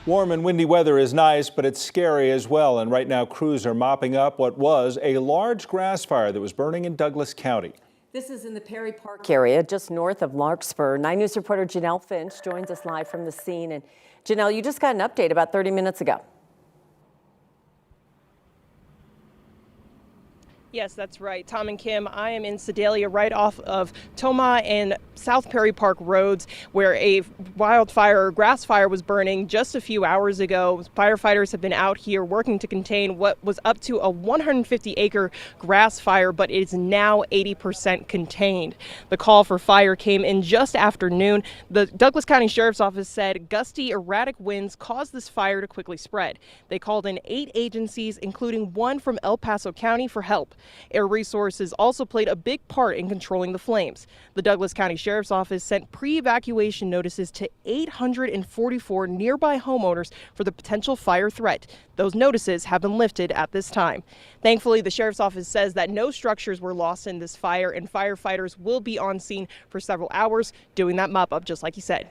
Warm and windy weather is nice, but it's scary as well. And right now, crews are mopping up what was a large grass fire that was burning in Douglas County. This is in the Perry Park area, just north of Larkspur. 9 News reporter Janelle Finch joins us live from the scene. And Janelle, you just got an update about 30 minutes ago. Yes, that's right. Tom and Kim, I am in Sedalia right off of Tomah and South Perry Park roads where a wildfire or grass fire was burning just a few hours ago. Firefighters have been out here working to contain what was up to a 150-acre grass fire, but it is now 80% contained. The call for fire came in just after noon. The Douglas County Sheriff's Office said gusty, erratic winds caused this fire to quickly spread. They called in 8 agencies, including one from El Paso County, for help. Air Resources also played a big part in controlling the flames. The Douglas County Sheriff's Office sent pre-evacuation notices to 844 nearby homeowners for the potential fire threat. Those notices have been lifted at this time. Thankfully, the Sheriff's Office says that no structures were lost in this fire, and firefighters will be on scene for several hours doing that mop-up, just like you said.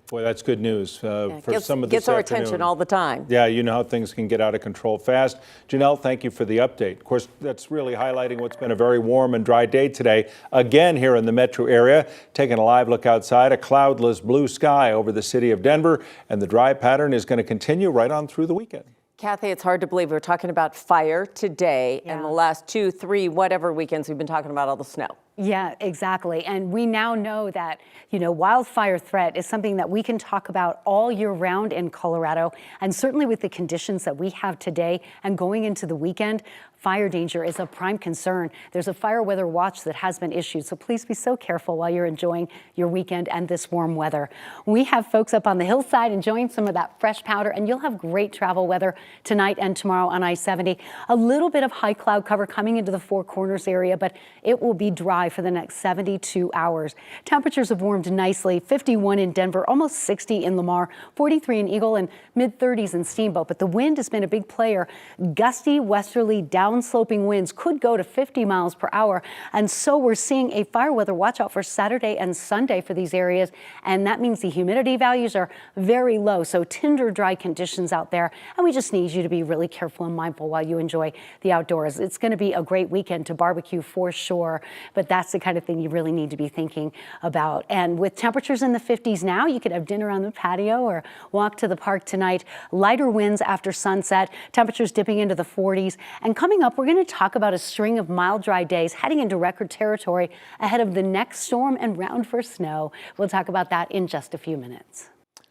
Boy, that's good news for some of this gets our attention all the time. Yeah, you know how things can get out of control fast. Janelle, thank you for the update. Of course, that's really highlighting what's been a very warm and dry day today. Again, here in the metro area, taking a live look outside, a cloudless blue sky over the city of Denver, and the dry pattern is going to continue right on through the weekend. Kathy, it's hard to believe we're talking about fire today, and the last 2, 3, whatever weekends we've been talking about all the snow. Yeah, exactly. And we now know that, wildfire threat is something that we can talk about all year round in Colorado. And certainly with the conditions that we have today and going into the weekend, fire danger is a prime concern. There's a fire weather watch that has been issued, so please be so careful while you're enjoying your weekend and this warm weather. We have folks up on the hillside enjoying some of that fresh powder, and you'll have great travel weather tonight and tomorrow on I-70. A little bit of high cloud cover coming into the Four Corners area, but it will be dry for the next 72 hours. Temperatures have warmed nicely, 51 in Denver, almost 60 in Lamar, 43 in Eagle, and mid-30s in Steamboat. But the wind has been a big player. Gusty westerly downsloping winds could go to 50 miles per hour. And so we're seeing a fire weather watch out for Saturday and Sunday for these areas. And that means the humidity values are very low. So tinder dry conditions out there. And we just need you to be really careful and mindful while you enjoy the outdoors. It's going to be a great weekend to barbecue for sure. But that's the kind of thing you really need to be thinking about. And with temperatures in the 50s now, you could have dinner on the patio or walk to the park tonight. Lighter winds after sunset, temperatures dipping into the 40s. And coming up, we're going to talk about a string of mild, dry days heading into record territory ahead of the next storm and round for snow. We'll talk about that in just a few minutes. I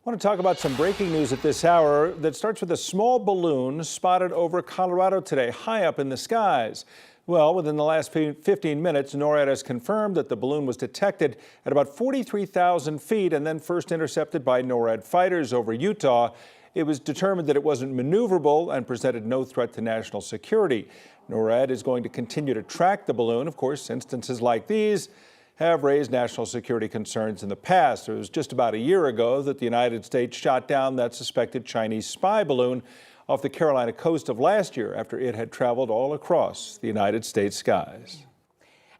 want to talk about some breaking news at this hour that starts with a small balloon spotted over Colorado today, high up in the skies. Well, within the last 15 minutes, NORAD has confirmed that the balloon was detected at about 43,000 feet and then first intercepted by NORAD fighters over Utah. It was determined that it wasn't maneuverable and presented no threat to national security. NORAD is going to continue to track the balloon. Of course, instances like these have raised national security concerns in the past. It was just about a year ago that the United States shot down that suspected Chinese spy balloon off the Carolina coast of last year after it had traveled all across the United States skies.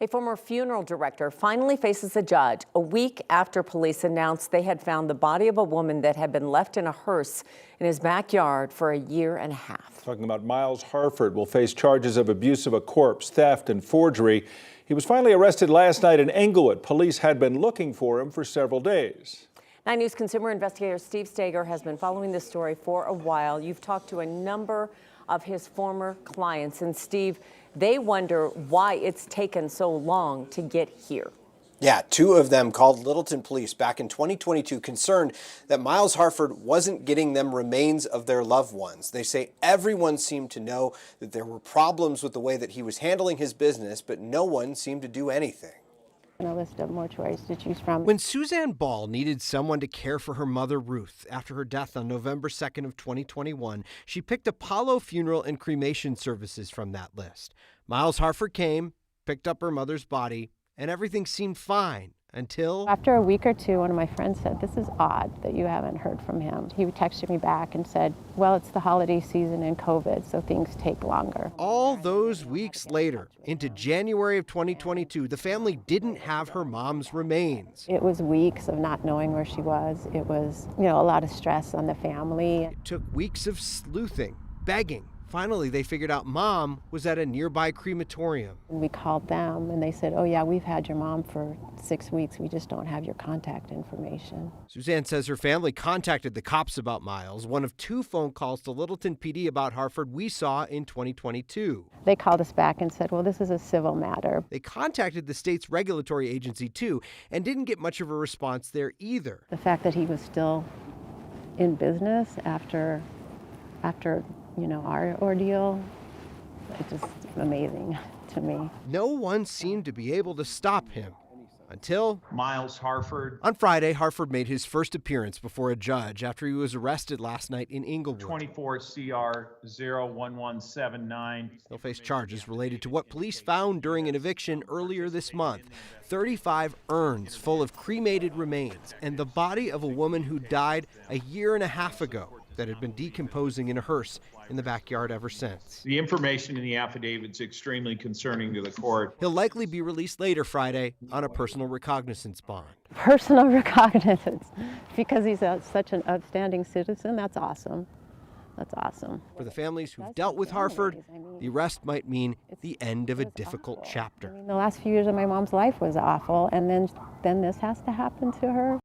A former funeral director finally faces a judge a week after police announced they had found the body of a woman that had been left in a hearse in his backyard for a year and a half. Talking about Miles Harford will face charges of abuse of a corpse, theft, and forgery. He was finally arrested last night in Englewood. Police had been looking for him for several days. 9 News consumer investigator Steve Steger has been following this story for a while. You've talked to a number of his former clients, and Steve, they wonder why it's taken so long to get here. Yeah, 2 of them called Littleton police back in 2022 concerned that Miles Harford wasn't getting them remains of their loved ones. They say everyone seemed to know that there were problems with the way that he was handling his business, but no one seemed to do anything. A list of mortuaries to choose from. When Suzanne Ball needed someone to care for her mother Ruth after her death on November 2nd of 2021, she picked Apollo Funeral and Cremation Services from that list. Miles Harford came, picked up her mother's body, and everything seemed fine until After a week or two, one of my friends said, "This is odd that you haven't heard from him." He texted me back and said, "Well, it's the holiday season and COVID, so things take longer." all those weeks later, into January of 2022, the family didn't have her mom's remains. It was weeks of not knowing where she was. It was, a lot of stress on the family. It took weeks of sleuthing, begging. Finally, they figured out Mom was at a nearby crematorium. We called them and they said, "Oh yeah, we've had your mom for 6 weeks. We just don't have your contact information." Suzanne says her family contacted the cops about Miles, one of 2 phone calls to Littleton PD about Harford we saw in 2022. They called us back and said, "Well, this is a civil matter." They contacted the state's regulatory agency too and didn't get much of a response there either. The fact that he was still in business after our ordeal, it's just amazing to me. No one seemed to be able to stop him until Miles Harford. On Friday, Harford made his first appearance before a judge after he was arrested last night in Inglewood. 24 CR 01179. He'll face charges related to what police found during an eviction earlier this month. 35 urns full of cremated remains and the body of a woman who died a year and a half ago that had been decomposing in a hearse in the backyard ever since. The information in the affidavit's extremely concerning to the court. He'll likely be released later Friday on a personal recognizance bond. Personal recognizance, because he's such an outstanding citizen. That's awesome. That's awesome. For the families who've dealt with Harford, the arrest might mean the end of a difficult chapter. The last few years of my mom's life was awful, and then this has to happen to her.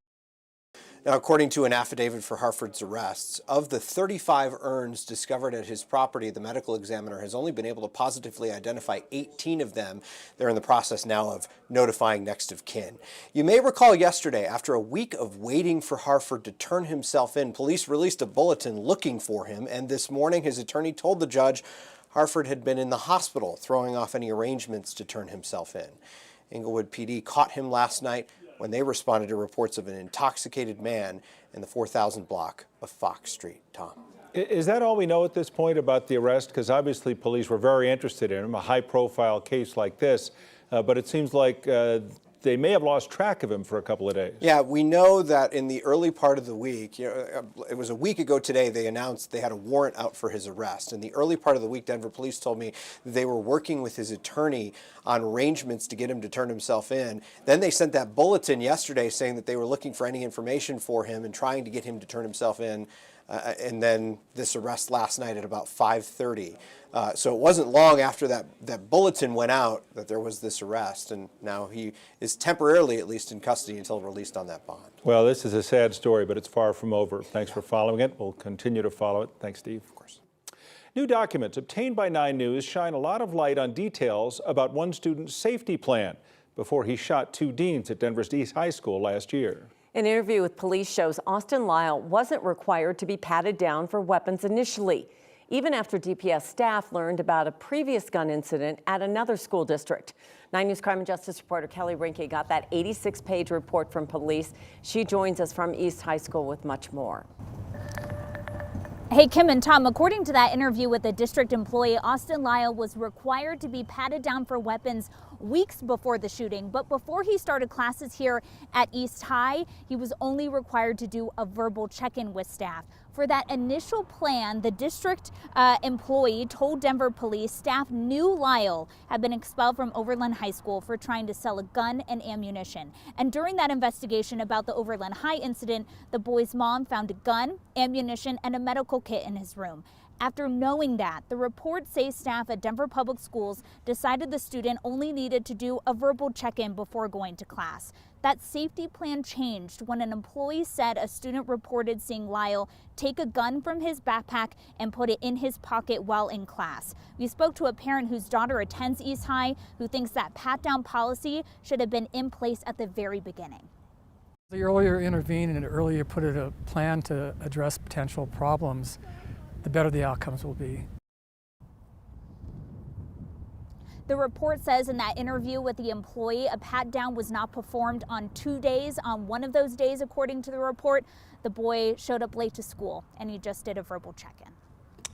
Now, according to an affidavit for Harford's arrests, of the 35 urns discovered at his property, the medical examiner has only been able to positively identify 18 of them. They're in the process now of notifying next of kin. You may recall yesterday, after a week of waiting for Harford to turn himself in, police released a bulletin looking for him, and this morning his attorney told the judge Harford had been in the hospital throwing off any arrangements to turn himself in. Inglewood PD caught him last night when they responded to reports of an intoxicated man in the 4000 block of Fox Street. Tom. Is that all we know at this point about the arrest? Because obviously police were very interested in him, a high-profile case like this, but it seems like they may have lost track of him for a couple of days. Yeah, we know that in the early part of the week, it was a week ago today, they announced they had a warrant out for his arrest. In the early part of the week, Denver police told me they were working with his attorney on arrangements to get him to turn himself in. Then they sent that bulletin yesterday saying that they were looking for any information for him and trying to get him to turn himself in. And then this arrest last night at about 5:30. So it wasn't long after that bulletin went out that there was this arrest, and now he is temporarily at least in custody until released on that bond. Well, this is a sad story, but it's far from over. Thanks for following it. We'll continue to follow it. Thanks, Steve. Of course. New documents obtained by 9 News shine a lot of light on details about one student's safety plan before he shot 2 deans at Denver's East High School last year. An interview with police shows Austin Lyle wasn't required to be patted down for weapons initially, even after DPS staff learned about a previous gun incident at another school district. 9 News crime and justice reporter Kelly Rinke got that 86-page report from police. She joins us from East High School with much more. Hey, Kim and Tom, according to that interview with a district employee, Austin Lyle was required to be patted down for weapons weeks before the shooting. But before he started classes here at East High, he was only required to do a verbal check-in with staff. For that initial plan, the district employee told Denver police staff knew Lyle had been expelled from Overland High School for trying to sell a gun and ammunition. And during that investigation about the Overland High incident, the boy's mom found a gun, ammunition, and a medical kit in his room. After knowing that, the report says staff at Denver Public Schools decided the student only needed to do a verbal check-in before going to class. That safety plan changed when an employee said a student reported seeing Lyle take a gun from his backpack and put it in his pocket while in class. We spoke to a parent whose daughter attends East High who thinks that pat-down policy should have been in place at the very beginning. The earlier intervene and the earlier put in a plan to address potential problems, the better the outcomes will be. The report says in that interview with the employee, a pat down was not performed on 2 days. On one of those days, according to the report, the boy showed up late to school and he just did a verbal check-in.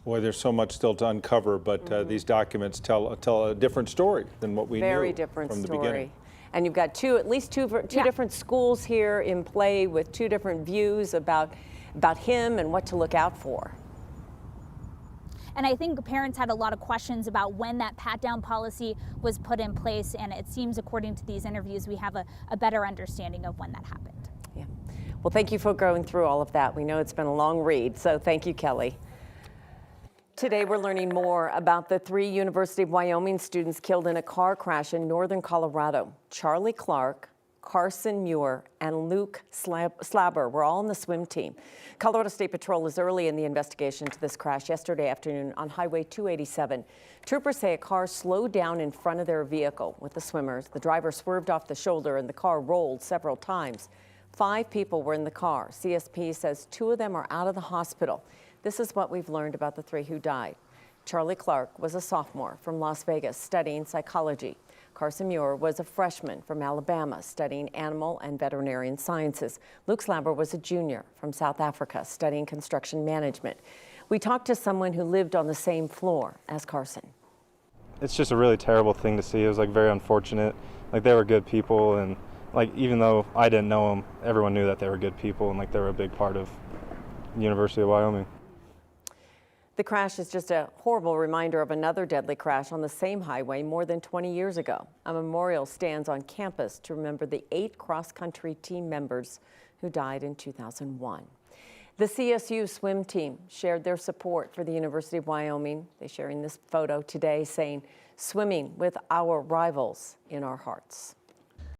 Boy, there's so much still to uncover, but these documents tell a different story than what we knew Very different from the story. beginning. And you've got at least two different schools here in play with two different views about him and what to look out for. And I think parents had a lot of questions about when that pat-down policy was put in place. And it seems, according to these interviews, we have a better understanding of when that happened. Yeah. Well, thank you for going through all of that. We know it's been a long read, so thank you, Kelly. Today, we're learning more about the 3 University of Wyoming students killed in a car crash in northern Colorado. Charlie Clark, Carson Muir, and Luke Slabber were all on the swim team. Colorado State Patrol is early in the investigation to this crash yesterday afternoon on Highway 287. Troopers say a car slowed down in front of their vehicle with the swimmers. The driver swerved off the shoulder and the car rolled several times. 5 people were in the car. CSP says 2 of them are out of the hospital. This is what we've learned about the 3 who died. Charlie Clark was a sophomore from Las Vegas studying psychology. Carson Muir was a freshman from Alabama studying animal and veterinarian sciences. Luke Slabber was a junior from South Africa studying construction management. We talked to someone who lived on the same floor as Carson. It's just a really terrible thing to see. It was very unfortunate. They were good people, and even though I didn't know them, everyone knew that they were good people and they were a big part of the University of Wyoming. The crash is just a horrible reminder of another deadly crash on the same highway more than 20 years ago. A memorial stands on campus to remember the 8 cross-country team members who died in 2001. The CSU swim team shared their support for the University of Wyoming. They're sharing this photo today saying, "Swimming with our rivals in our hearts."